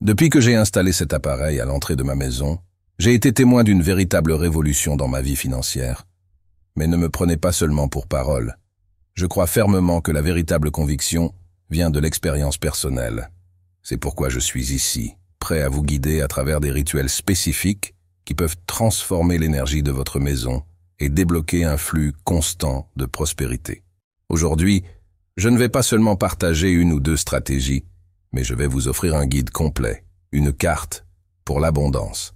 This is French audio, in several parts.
Depuis que j'ai installé cet appareil à l'entrée de ma maison, j'ai été témoin d'une véritable révolution dans ma vie financière. Mais ne me prenez pas seulement pour parole. Je crois fermement que la véritable conviction vient de l'expérience personnelle. C'est pourquoi je suis ici, prêt à vous guider à travers des rituels spécifiques qui peuvent transformer l'énergie de votre maison et débloquer un flux constant de prospérité. Aujourd'hui, je ne vais pas seulement partager une ou deux stratégies, mais je vais vous offrir un guide complet, une carte pour l'abondance.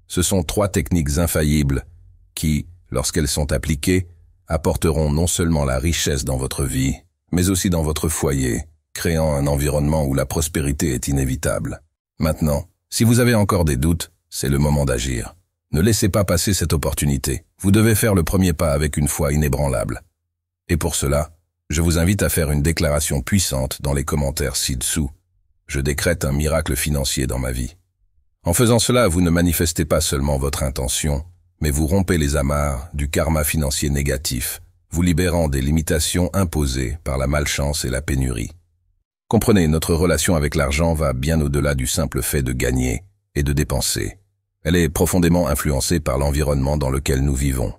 Ce sont 3 techniques infaillibles qui, lorsqu'elles sont appliquées, apporteront non seulement la richesse dans votre vie, mais aussi dans votre foyer, créant un environnement où la prospérité est inévitable. Maintenant, si vous avez encore des doutes, c'est le moment d'agir. Ne laissez pas passer cette opportunité. Vous devez faire le premier pas avec une foi inébranlable. Et pour cela, je vous invite à faire une déclaration puissante dans les commentaires ci-dessous. Je décrète un miracle financier dans ma vie. En faisant cela, vous ne manifestez pas seulement votre intention, mais vous rompez les amarres du karma financier négatif, vous libérant des limitations imposées par la malchance et la pénurie. Comprenez, notre relation avec l'argent va bien au-delà du simple fait de gagner et de dépenser. Elle est profondément influencée par l'environnement dans lequel nous vivons.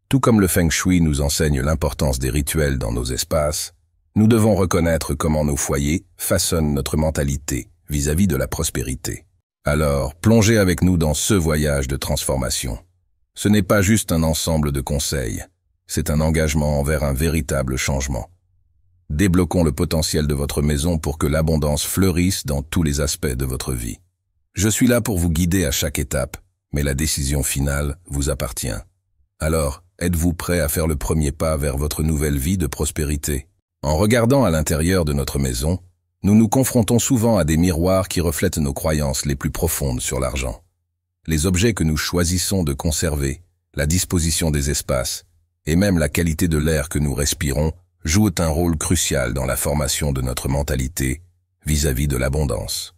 Tout comme le Feng Shui nous enseigne l'importance des rituels dans nos espaces, nous devons reconnaître comment nos foyers façonnent notre mentalité vis-à-vis de la prospérité. Alors, plongez avec nous dans ce voyage de transformation. Ce n'est pas juste un ensemble de conseils, c'est un engagement envers un véritable changement. Débloquons le potentiel de votre maison pour que l'abondance fleurisse dans tous les aspects de votre vie. Je suis là pour vous guider à chaque étape, mais la décision finale vous appartient. Alors, êtes-vous prêt à faire le premier pas vers votre nouvelle vie de prospérité? En regardant à l'intérieur de notre maison, nous nous confrontons souvent à des miroirs qui reflètent nos croyances les plus profondes sur l'argent. Les objets que nous choisissons de conserver, la disposition des espaces, et même la qualité de l'air que nous respirons, jouent un rôle crucial dans la formation de notre mentalité vis-à-vis de l'abondance.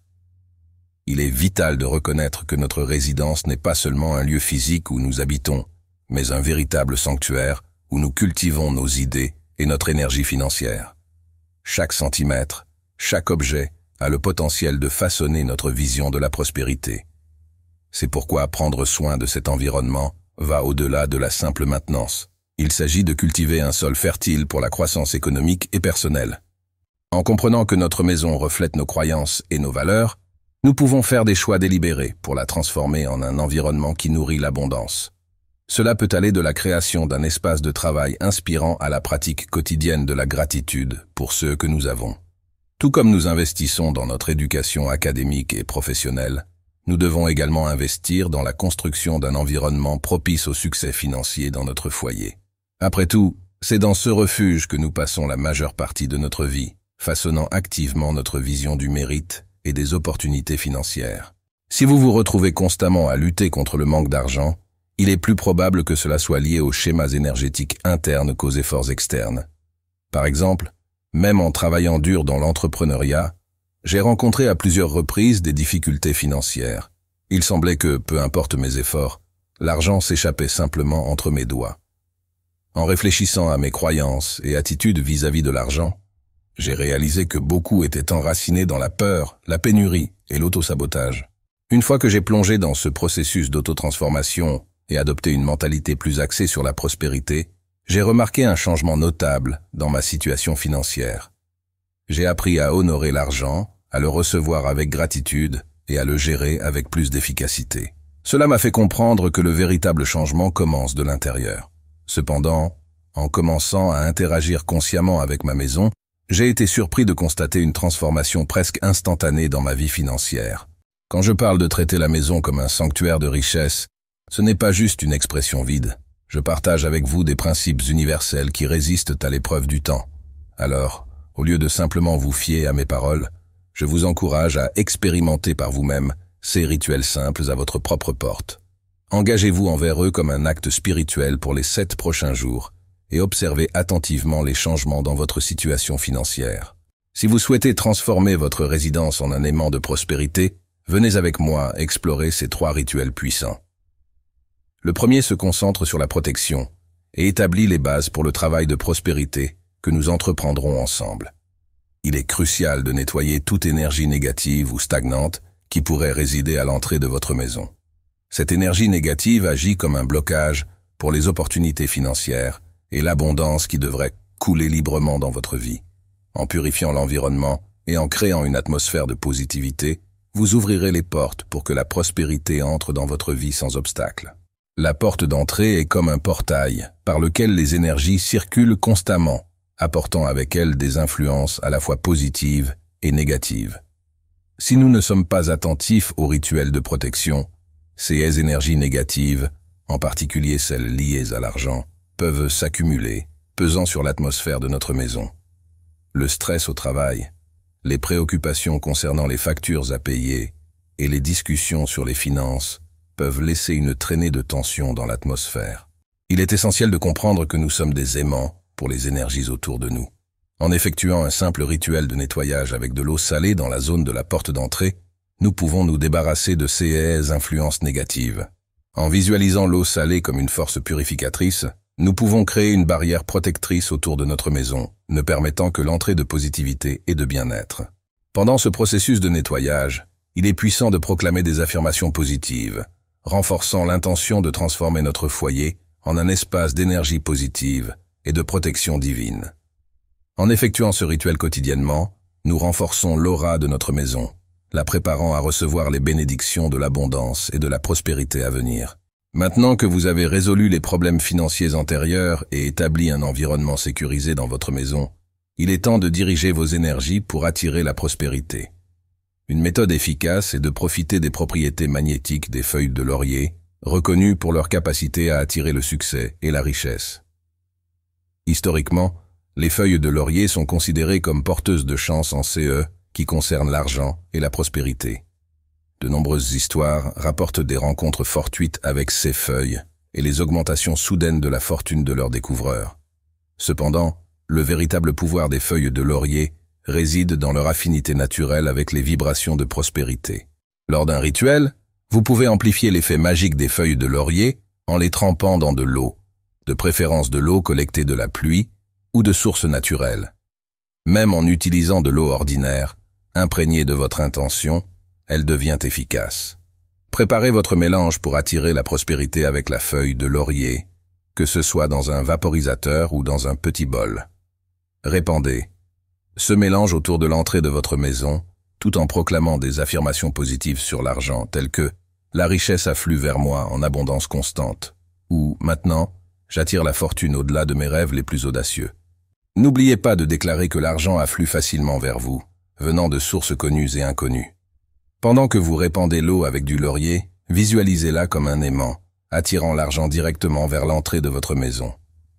Il est vital de reconnaître que notre résidence n'est pas seulement un lieu physique où nous habitons, mais un véritable sanctuaire où nous cultivons nos idées et notre énergie financière. Chaque centimètre, chaque objet a le potentiel de façonner notre vision de la prospérité. C'est pourquoi prendre soin de cet environnement va au-delà de la simple maintenance. Il s'agit de cultiver un sol fertile pour la croissance économique et personnelle. En comprenant que notre maison reflète nos croyances et nos valeurs, nous pouvons faire des choix délibérés pour la transformer en un environnement qui nourrit l'abondance. Cela peut aller de la création d'un espace de travail inspirant à la pratique quotidienne de la gratitude pour ceux que nous avons. Tout comme nous investissons dans notre éducation académique et professionnelle, nous devons également investir dans la construction d'un environnement propice au succès financier dans notre foyer. Après tout, c'est dans ce refuge que nous passons la majeure partie de notre vie, façonnant activement notre vision du mérite et des opportunités financières. Si vous vous retrouvez constamment à lutter contre le manque d'argent, il est plus probable que cela soit lié aux schémas énergétiques internes qu'aux efforts externes. Par exemple, même en travaillant dur dans l'entrepreneuriat, j'ai rencontré à plusieurs reprises des difficultés financières. Il semblait que, peu importe mes efforts, l'argent s'échappait simplement entre mes doigts. En réfléchissant à mes croyances et attitudes vis-à-vis de l'argent, j'ai réalisé que beaucoup étaient enracinés dans la peur, la pénurie et l'autosabotage. Une fois que j'ai plongé dans ce processus d'autotransformation et adopté une mentalité plus axée sur la prospérité, j'ai remarqué un changement notable dans ma situation financière. J'ai appris à honorer l'argent, à le recevoir avec gratitude et à le gérer avec plus d'efficacité. Cela m'a fait comprendre que le véritable changement commence de l'intérieur. Cependant, en commençant à interagir consciemment avec ma maison, j'ai été surpris de constater une transformation presque instantanée dans ma vie financière. Quand je parle de traiter la maison comme un sanctuaire de richesse, ce n'est pas juste une expression vide. Je partage avec vous des principes universels qui résistent à l'épreuve du temps. Alors, au lieu de simplement vous fier à mes paroles, je vous encourage à expérimenter par vous-même ces rituels simples à votre propre porte. Engagez-vous envers eux comme un acte spirituel pour les 7 prochains jours et observez attentivement les changements dans votre situation financière. Si vous souhaitez transformer votre résidence en un aimant de prospérité, venez avec moi explorer ces 3 rituels puissants. Le premier se concentre sur la protection et établit les bases pour le travail de prospérité que nous entreprendrons ensemble. Il est crucial de nettoyer toute énergie négative ou stagnante qui pourrait résider à l'entrée de votre maison. Cette énergie négative agit comme un blocage pour les opportunités financières et l'abondance qui devrait couler librement dans votre vie. En purifiant l'environnement et en créant une atmosphère de positivité, vous ouvrirez les portes pour que la prospérité entre dans votre vie sans obstacle. La porte d'entrée est comme un portail par lequel les énergies circulent constamment, apportant avec elles des influences à la fois positives et négatives. Si nous ne sommes pas attentifs aux rituels de protection, ces énergies négatives, en particulier celles liées à l'argent, peuvent s'accumuler, pesant sur l'atmosphère de notre maison. Le stress au travail, les préoccupations concernant les factures à payer et les discussions sur les finances peuvent laisser une traînée de tension dans l'atmosphère. Il est essentiel de comprendre que nous sommes des aimants pour les énergies autour de nous. En effectuant un simple rituel de nettoyage avec de l'eau salée dans la zone de la porte d'entrée, nous pouvons nous débarrasser de ces influences négatives. En visualisant l'eau salée comme une force purificatrice, nous pouvons créer une barrière protectrice autour de notre maison, ne permettant que l'entrée de positivité et de bien-être. Pendant ce processus de nettoyage, il est puissant de proclamer des affirmations positives, renforçant l'intention de transformer notre foyer en un espace d'énergie positive et de protection divine. En effectuant ce rituel quotidiennement, nous renforçons l'aura de notre maison, la préparant à recevoir les bénédictions de l'abondance et de la prospérité à venir. Maintenant que vous avez résolu les problèmes financiers antérieurs et établi un environnement sécurisé dans votre maison, il est temps de diriger vos énergies pour attirer la prospérité. Une méthode efficace est de profiter des propriétés magnétiques des feuilles de laurier, reconnues pour leur capacité à attirer le succès et la richesse. Historiquement, les feuilles de laurier sont considérées comme porteuses de chance en CE qui concernent l'argent et la prospérité. De nombreuses histoires rapportent des rencontres fortuites avec ces feuilles et les augmentations soudaines de la fortune de leurs découvreurs. Cependant, le véritable pouvoir des feuilles de laurier réside dans leur affinité naturelle avec les vibrations de prospérité. Lors d'un rituel, vous pouvez amplifier l'effet magique des feuilles de laurier en les trempant dans de l'eau, de préférence de l'eau collectée de la pluie ou de sources naturelles. Même en utilisant de l'eau ordinaire, imprégnée de votre intention, elle devient efficace. Préparez votre mélange pour attirer la prospérité avec la feuille de laurier, que ce soit dans un vaporisateur ou dans un petit bol. Répandez ce mélange autour de l'entrée de votre maison, tout en proclamant des affirmations positives sur l'argent, telles que « La richesse afflue vers moi en abondance constante » ou « Maintenant, j'attire la fortune au-delà de mes rêves les plus audacieux ». N'oubliez pas de déclarer que l'argent afflue facilement vers vous, venant de sources connues et inconnues. Pendant que vous répandez l'eau avec du laurier, visualisez-la comme un aimant, attirant l'argent directement vers l'entrée de votre maison.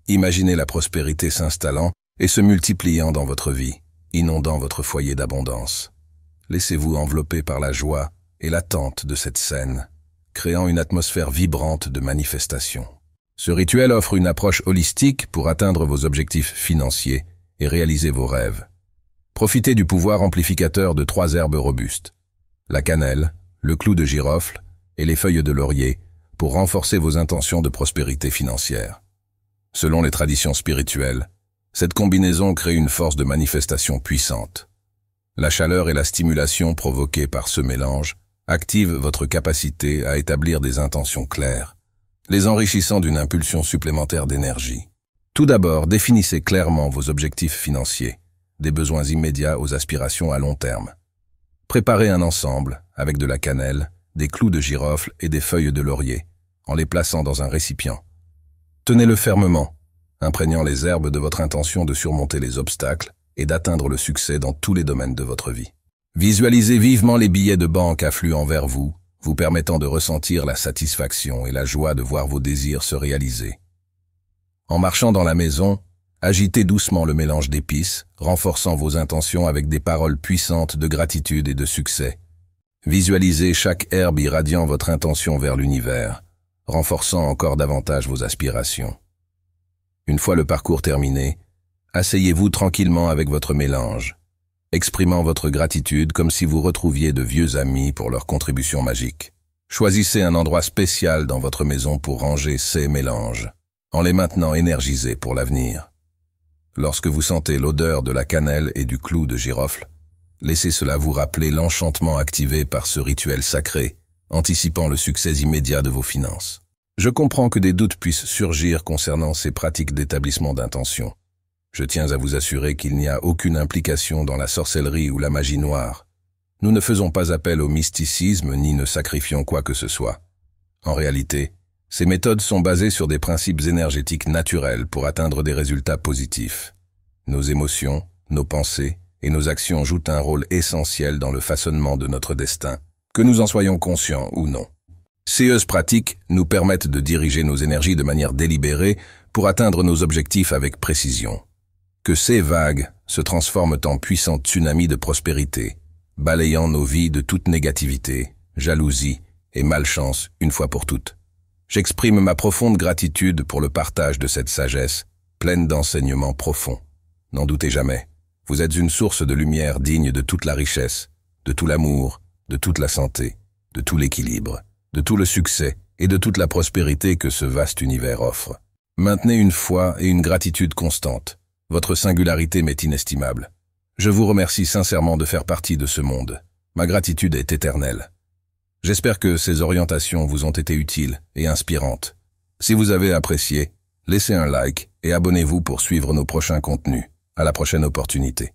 Imaginez la prospérité s'installant et se multipliant dans votre vie, inondant votre foyer d'abondance. Laissez-vous envelopper par la joie et l'attente de cette scène, créant une atmosphère vibrante de manifestation. Ce rituel offre une approche holistique pour atteindre vos objectifs financiers et réaliser vos rêves. Profitez du pouvoir amplificateur de 3 herbes robustes, la cannelle, le clou de girofle et les feuilles de laurier pour renforcer vos intentions de prospérité financière. Selon les traditions spirituelles, cette combinaison crée une force de manifestation puissante. La chaleur et la stimulation provoquées par ce mélange activent votre capacité à établir des intentions claires, les enrichissant d'une impulsion supplémentaire d'énergie. Tout d'abord, définissez clairement vos objectifs financiers, des besoins immédiats aux aspirations à long terme. Préparez un ensemble, avec de la cannelle, des clous de girofle et des feuilles de laurier, en les plaçant dans un récipient. Tenez-le fermement, imprégnant les herbes de votre intention de surmonter les obstacles et d'atteindre le succès dans tous les domaines de votre vie. Visualisez vivement les billets de banque affluant vers vous, vous permettant de ressentir la satisfaction et la joie de voir vos désirs se réaliser. En marchant dans la maison, agitez doucement le mélange d'épices, renforçant vos intentions avec des paroles puissantes de gratitude et de succès. Visualisez chaque herbe irradiant votre intention vers l'univers, renforçant encore davantage vos aspirations. Une fois le parcours terminé, asseyez-vous tranquillement avec votre mélange, exprimant votre gratitude comme si vous retrouviez de vieux amis pour leur contribution magique. Choisissez un endroit spécial dans votre maison pour ranger ces mélanges, en les maintenant énergisés pour l'avenir. Lorsque vous sentez l'odeur de la cannelle et du clou de girofle, Laissez cela vous rappeler l'enchantement activé par ce rituel sacré, anticipant le succès immédiat de vos finances. Je comprends que des doutes puissent surgir concernant ces pratiques d'établissement d'intention. Je tiens à vous assurer qu'il n'y a aucune implication dans la sorcellerie ou la magie noire. Nous ne faisons pas appel au mysticisme ni ne sacrifions quoi que ce soit. En réalité, ces méthodes sont basées sur des principes énergétiques naturels pour atteindre des résultats positifs. Nos émotions, nos pensées et nos actions jouent un rôle essentiel dans le façonnement de notre destin, que nous en soyons conscients ou non. Ces pratiques nous permettent de diriger nos énergies de manière délibérée pour atteindre nos objectifs avec précision. Que ces vagues se transforment en puissants tsunamis de prospérité, balayant nos vies de toute négativité, jalousie et malchance une fois pour toutes. J'exprime ma profonde gratitude pour le partage de cette sagesse, pleine d'enseignements profonds. N'en doutez jamais, vous êtes une source de lumière digne de toute la richesse, de tout l'amour, de toute la santé, de tout l'équilibre, de tout le succès et de toute la prospérité que ce vaste univers offre. Maintenez une foi et une gratitude constantes. Votre singularité m'est inestimable. Je vous remercie sincèrement de faire partie de ce monde. Ma gratitude est éternelle. J'espère que ces orientations vous ont été utiles et inspirantes. Si vous avez apprécié, laissez un like et abonnez-vous pour suivre nos prochains contenus. À la prochaine opportunité.